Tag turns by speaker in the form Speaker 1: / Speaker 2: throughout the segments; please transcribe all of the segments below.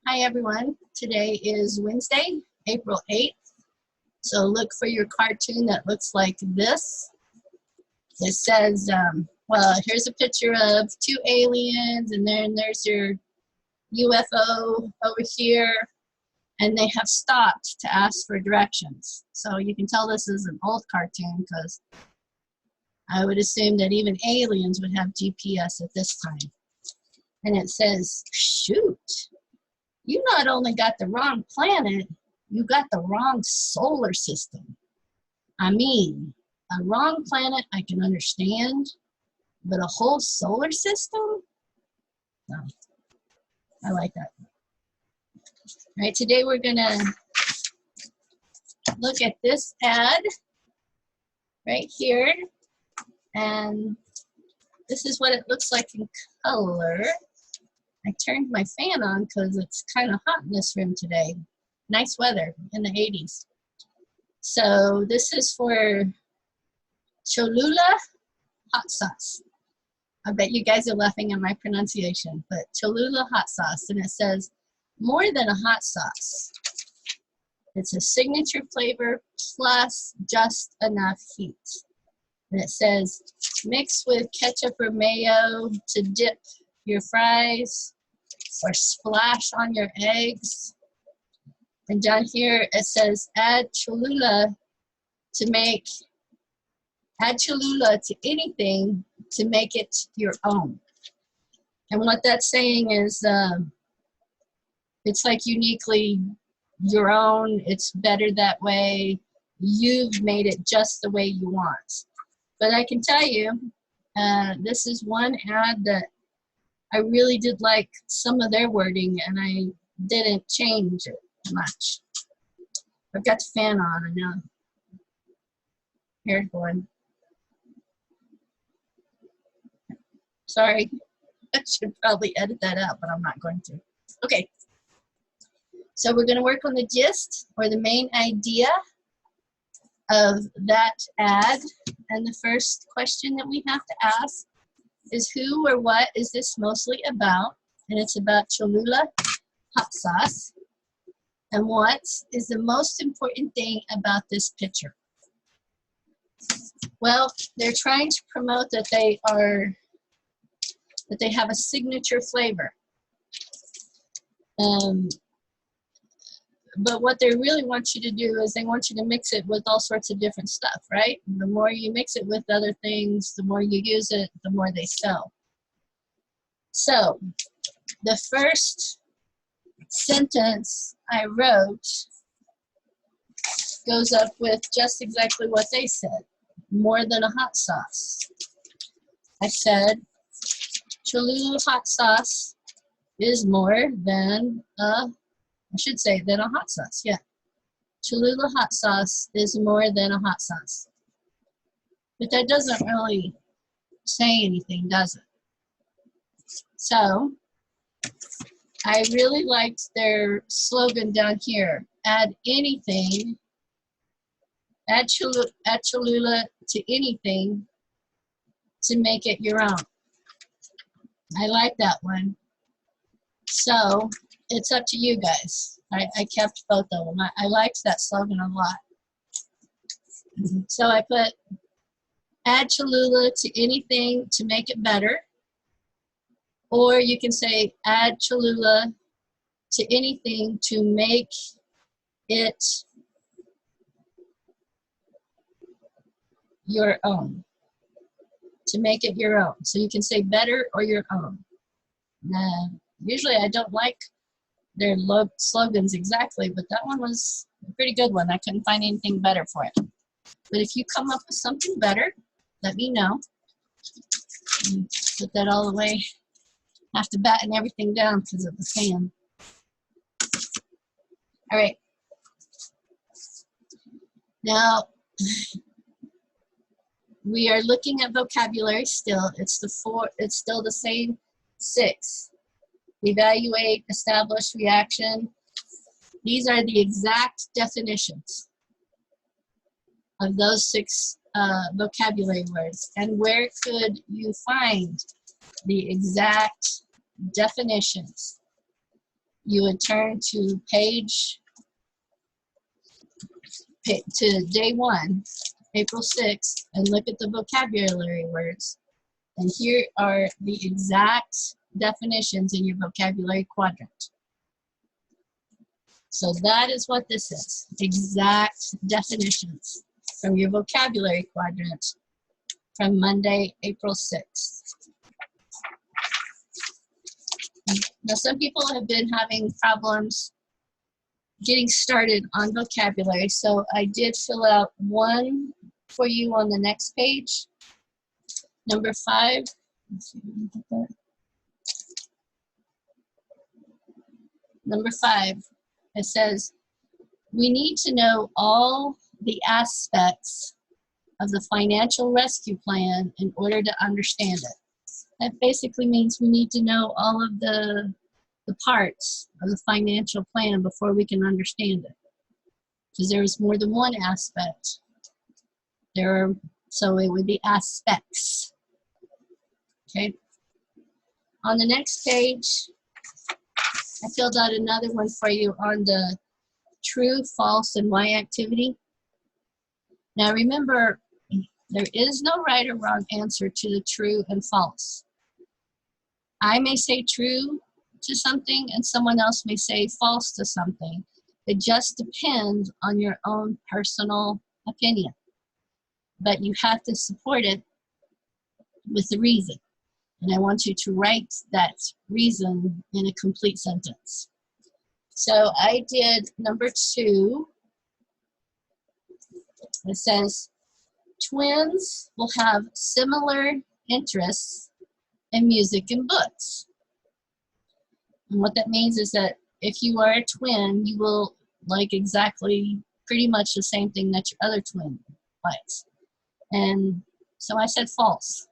Speaker 1: Hi everyone, today is Wednesday, April 8th. So look for your cartoon that looks like this. It says, well, here's a picture of two aliens, and then there's your UFO over here, and they have stopped to ask for directions. So you can tell this is an old cartoon because I would assume that even aliens would have GPS at this time. And it says, shoot. You not only got the wrong planet, you got the wrong solar system. I mean, a wrong planet I can understand, but a whole solar system? No, I like that. All right, today we're gonna look at this ad right here, and this is what it looks like in color. I turned my fan on because it's kind of hot in this room today. Nice weather in the 80s. So this is for Cholula hot sauce. I bet you guys are laughing at my pronunciation, but Cholula hot sauce, and it says more than a hot sauce. It's a signature flavor plus just enough heat. And it says mix with ketchup or mayo to dip your fries or splash on your eggs. And down here it says add Cholula to anything to make it your own. And what that's saying is it's like uniquely your own. It's better that way. You've made it just the way you want. But I can tell you, this is one ad that I really did like some of their wording, and I didn't change it much. I've got the fan on, I know. Here's one. Sorry, I should probably edit that out, but I'm not going to. Okay, so we're gonna work on the gist, or the main idea of that ad. And the first question that we have to ask is who or what is this mostly about? And it's about Cholula hot sauce. And what is the most important thing about this picture? Well, they're trying to promote that they have a signature flavor. But what they really want you to do is they want you to mix it with all sorts of different stuff, right? And the more you mix it with other things, the more you use it, the more they sell. So the first sentence I wrote goes up with just exactly what they said, more than a hot sauce. I said, Cholula hot sauce is more than than a hot sauce, yeah. Cholula hot sauce is more than a hot sauce. But that doesn't really say anything, does it? So, I really liked their slogan down here. Add anything, add Cholula to anything to make it your own. I like that one. So, it's up to you guys. I kept both of them. I liked that slogan a lot. So I put, add Cholula to anything to make it better. Or you can say, add Cholula to anything to make it your own. To make it your own. So you can say better or your own. Usually I don't like their slogans exactly, but that one was a pretty good one. I couldn't find anything better for it. But if you come up with something better, let me know. Put that all the way. I have to batten everything down because of the fan. All right. Now, we are looking at vocabulary still. It's still the same 6. Evaluate, establish, reaction. These are the exact definitions of those 6 vocabulary words. And where could you find the exact definitions? you would turn to to day 1, April 6th, and look at the vocabulary words. And here are the exact definitions in your vocabulary quadrant. So that is what this is, exact definitions from your vocabulary quadrant from Monday, April 6th. Now, some people have been having problems getting started on vocabulary, so I did fill out one for you on the next page. Number 5. Let's see, number 5, it says, we need to know all the aspects of the financial rescue plan in order to understand it. That basically means we need to know all of the parts of the financial plan before we can understand it. Because there's more than one aspect. So it would be aspects. Okay. On the next page, I filled out another one for you on the true, false, and why activity. Now remember, there is no right or wrong answer to the true and false. I may say true to something and someone else may say false to something. It just depends on your own personal opinion. But you have to support it with the reason. And I want you to write that reason in a complete sentence. So I did number 2. It says, twins will have similar interests in music and books. And what that means is that if you are a twin, you will like exactly pretty much the same thing that your other twin likes. And so I said false.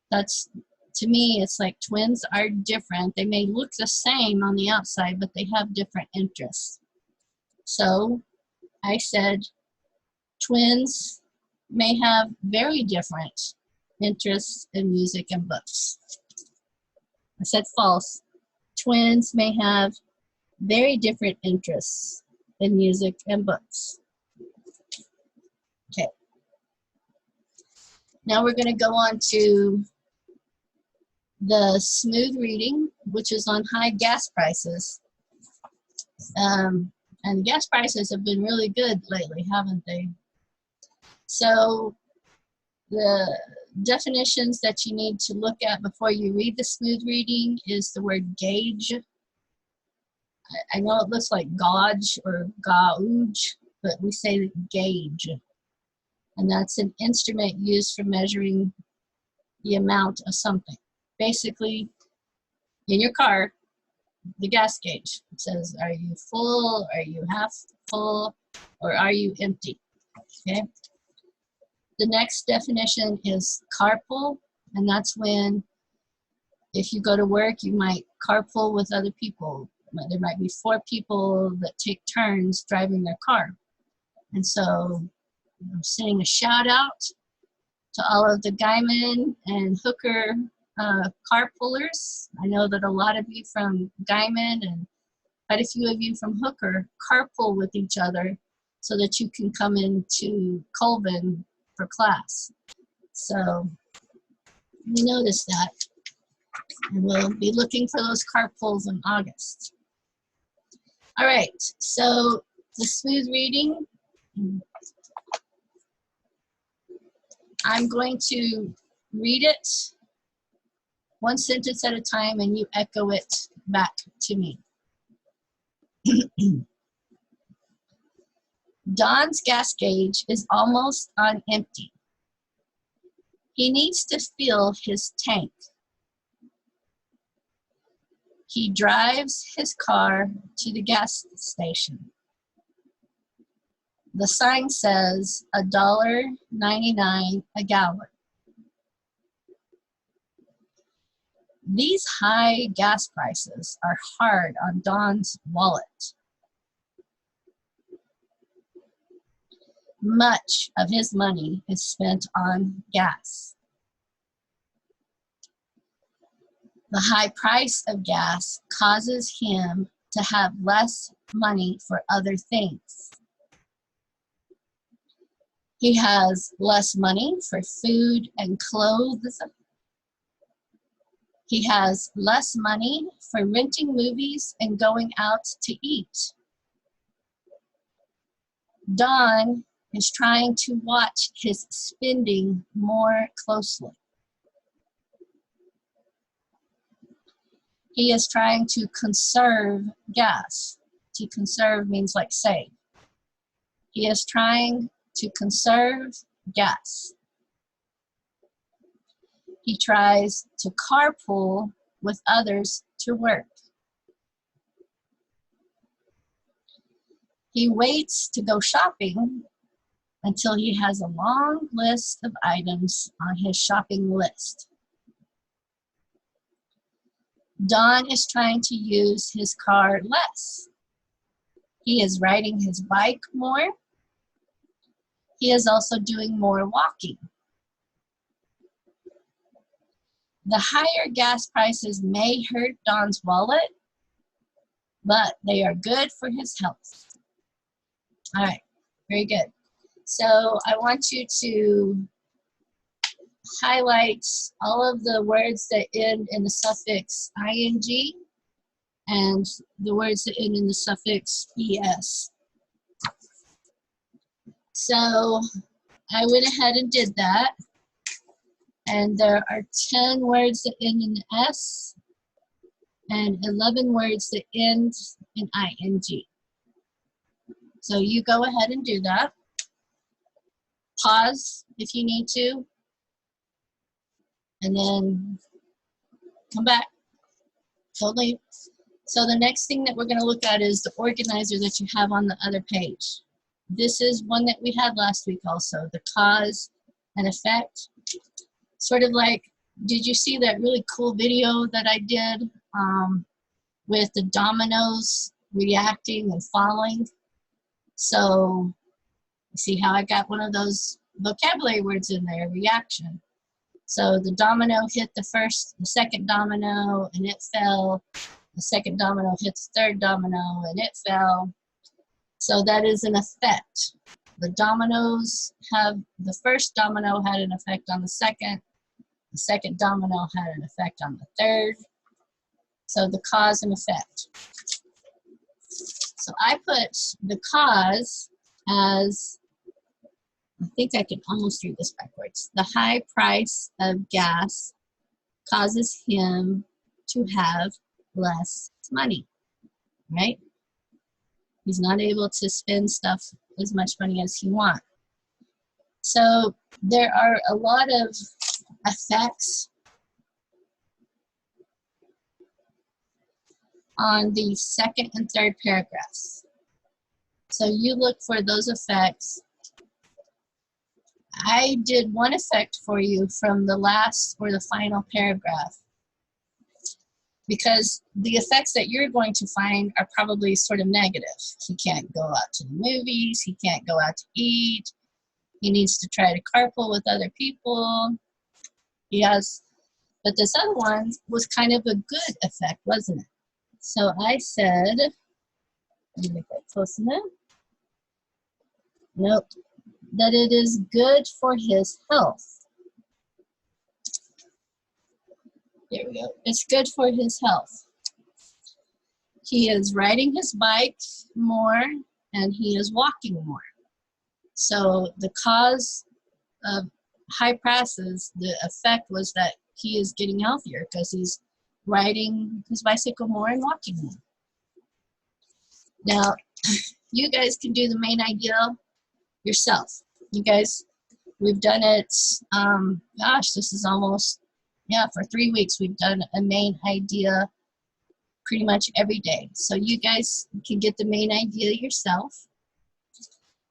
Speaker 1: That's, to me, it's like twins are different. They may look the same on the outside, but they have different interests. So I said twins may have very different interests in music and books. I said false. Twins may have very different interests in music and books. Okay. Now we're going to go on to the smooth reading, which is on high gas prices. And gas prices have been really good lately, haven't they? So the definitions that you need to look at before you read the smooth reading is the word gauge. I know it looks like gauge or gauge, but we say gauge. And that's an instrument used for measuring the amount of something. Basically, in your car, the gas gauge. It says, are you full, are you half full, or are you empty? Okay. The next definition is carpool, and that's when, if you go to work, you might carpool with other people. There might be 4 people that take turns driving their car. And so I'm sending a shout out to all of the Guyman and Hooker carpoolers. I know that a lot of you from Guyman and quite a few of you from Hooker carpool with each other so that you can come into Colvin for class. So we noticed that. And we'll be looking for those carpools in August. All right, so the smooth reading, I'm going to read it one sentence at a time and you echo it back to me. Don's gas gauge is almost on empty. He needs to fill his tank. He drives his car to the gas station. The sign says $1.99 a gallon. These high gas prices are hard on Don's wallet. Much of his money is spent on gas. The high price of gas causes him to have less money for other things. He has less money for food and clothes. He has less money for renting movies and going out to eat. Don is trying to watch his spending more closely. He is trying to conserve gas. To conserve means like save. He is trying to conserve gas. He tries to carpool with others to work. He waits to go shopping until he has a long list of items on his shopping list. Don is trying to use his car less. He is riding his bike more. He is also doing more walking. The higher gas prices may hurt Don's wallet, but they are good for his health. All right, very good. So I want you to highlight all of the words that end in the suffix ing and the words that end in the suffix es. So I went ahead and did that. And there are 10 words that end in s and 11 words that end in ing. So you go ahead and do that. Pause if you need to, and then come back. Totally. So the next thing that we're going to look at is the organizer that you have on the other page. This is one that we had last week also, the cause and effect. Sort of like, did you see that really cool video that I did with the dominoes reacting and falling? So you see how I got one of those vocabulary words in there, reaction. So the domino hit the second domino and it fell. The second domino hit the third domino and it fell. So that is an effect. The dominoes the first domino had an effect on the second domino had an effect on the third. So the cause and effect. So I put the cause as, I think I can almost read this backwards. The high price of gas causes him to have less money, right? He's not able to spend stuff as much money as he wants. So there are a lot of effects on the second and third paragraphs. So you look for those effects. I did one effect for you from the last or the final paragraph, because the effects that you're going to find are probably sort of negative. He can't go out to the movies, he can't go out to eat, he needs to try to carpool with other people. But this other one was kind of a good effect, wasn't it? So I said, let me make that close enough. Nope. That it is good for his health. There we go. It's good for his health. He is riding his bike more and he is walking more. So the cause of high prices, the effect was that he is getting healthier because he's riding his bicycle more and walking more. Now, you guys can do the main idea yourself. You guys, we've done it, gosh, this is almost, for 3 weeks we've done a main idea pretty much every day. So you guys can get the main idea yourself.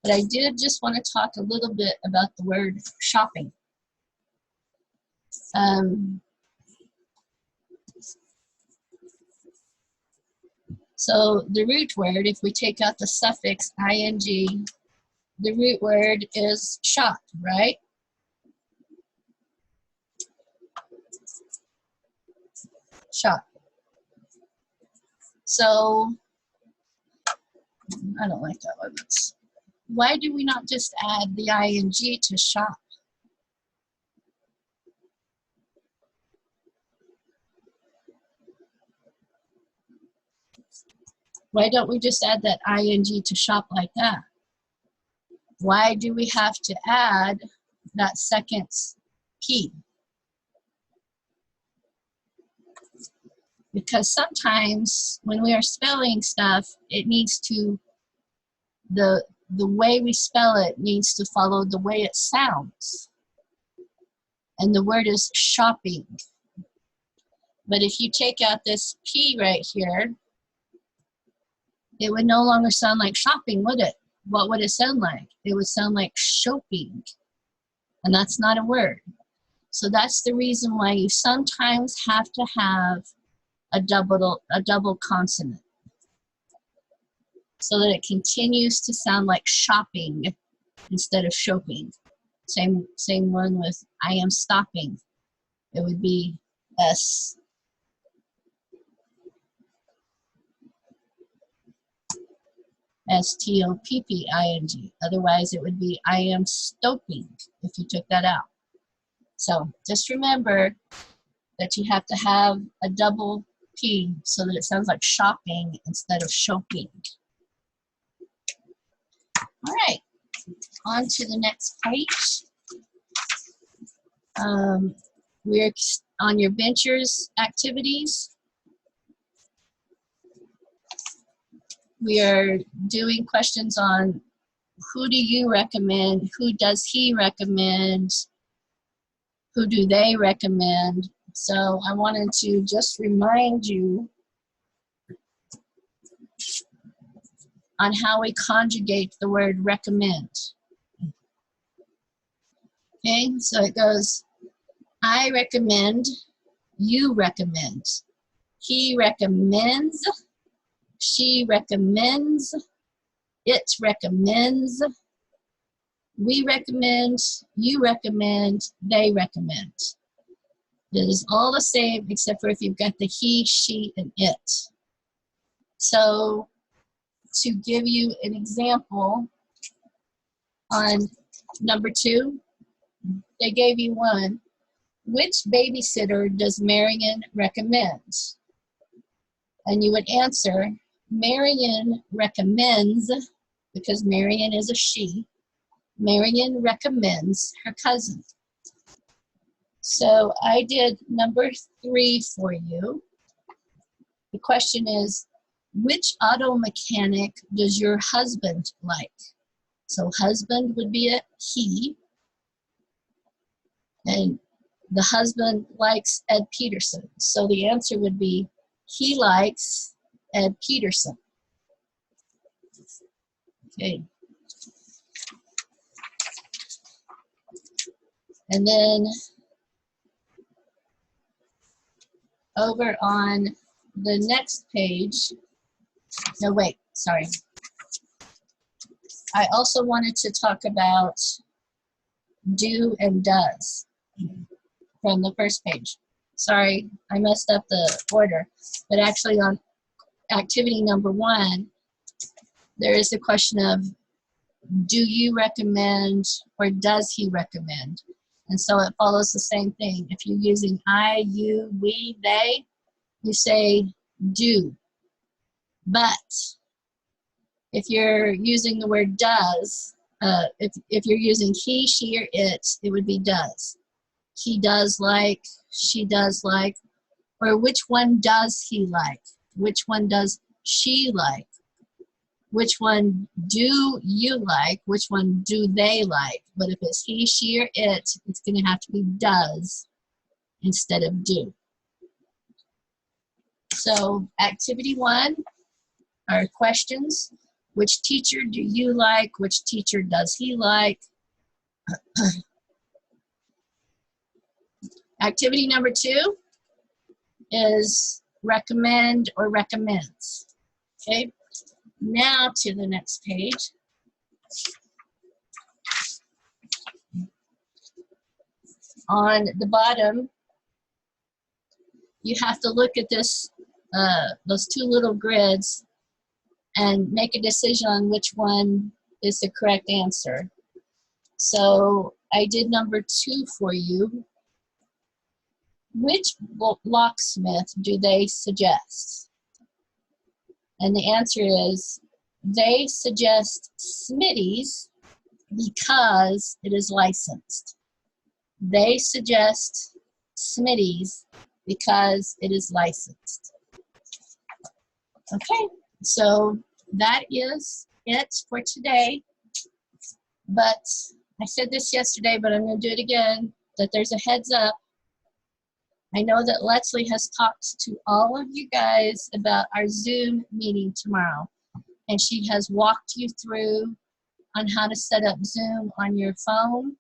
Speaker 1: But I did just want to talk a little bit about the word shopping. So the root word, if we take out the suffix ing, the root word is shop, right? Shop. So I don't like that one. Why do we not just add the ing to shop? Why don't we just add that ing to shop like that? Why do we have to add that second P? Because sometimes when we are spelling stuff, it needs to, the way we spell it needs to follow the way it sounds. And the word is shopping. But if you take out this P right here, it would no longer sound like shopping, would it? What would it sound like? It would sound like shopping. And that's not a word. So that's the reason why you sometimes have to have a double consonant, so that it continues to sound like shopping instead of shopping. Same one with I am stopping. It would be S. S-T-O-P-P-I-N-G. Otherwise, it would be I am stopping if you took that out. So just remember that you have to have a double P so that it sounds like shopping instead of shopping. All right, on to the next page. We're on your benchers activities. We are doing questions on who do you recommend, who does he recommend, who do they recommend. So I wanted to just remind you on how we conjugate the word recommend. Okay, so it goes, I recommend, you recommend, he recommends, she recommends, it recommends, we recommend, you recommend, they recommend. It is all the same except for if you've got the he, she, and it. So to give you an example, on number 2, they gave you one. Which babysitter does Marion recommend? And you would answer, Marion recommends, because Marion is a she, Marion recommends her cousin. So I did number 3 for you. The question is, which auto mechanic does your husband like? So husband would be a he, and the husband likes Ed Peterson. So the answer would be, he likes Ed Peterson. Okay. And then over on the next page, no, wait, sorry. I also wanted to talk about do and does from the first page. Sorry, I messed up the order. But actually on activity number 1, there is the question of, do you recommend or does he recommend? And so it follows the same thing. If you're using I, you, we, they, you say do. But if you're using the word does, if you're using he, she, or it would be does. He does like, she does like, or which one does he like? Which one does she like? Which one do you like? Which one do they like? But if it's he, she, or it, it's going to have to be does instead of do. So activity 1 are questions. Which teacher do you like? Which teacher does he like? Activity number 2 is recommend or recommends. Okay, now to the next page. On the bottom, you have to look at this, those 2 little grids, and make a decision on which one is the correct answer. So I did number 2 for you. Which locksmith do they suggest? And the answer is, they suggest Smitty's because it is licensed. They suggest Smitty's because it is licensed. Okay, so that is it for today. But I said this yesterday, but I'm going to do it again, that there's a heads up. I know that Leslie has talked to all of you guys about our Zoom meeting tomorrow, and she has walked you through on how to set up Zoom on your phone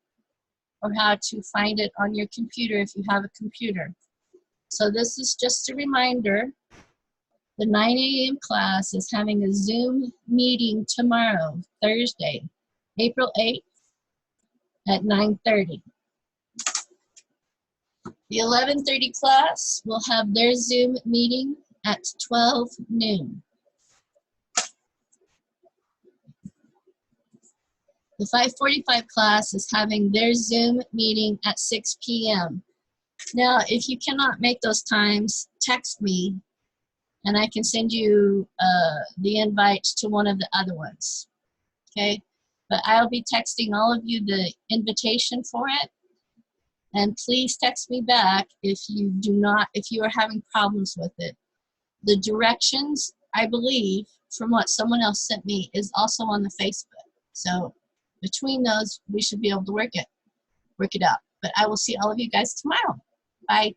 Speaker 1: or how to find it on your computer if you have a computer. So this is just a reminder. The 9 a.m. class is having a Zoom meeting tomorrow, Thursday, April 8th at 9:30. The 11:30 class will have their Zoom meeting at 12 noon. The 5:45 class is having their Zoom meeting at 6 p.m. Now, if you cannot make those times, text me, and I can send you the invites to one of the other ones, okay? But I'll be texting all of you the invitation for it, and please text me back if you are having problems with it. The directions, I believe, from what someone else sent me, is also on the Facebook. So between those, we should be able to work it out. But I will see all of you guys tomorrow. Bye.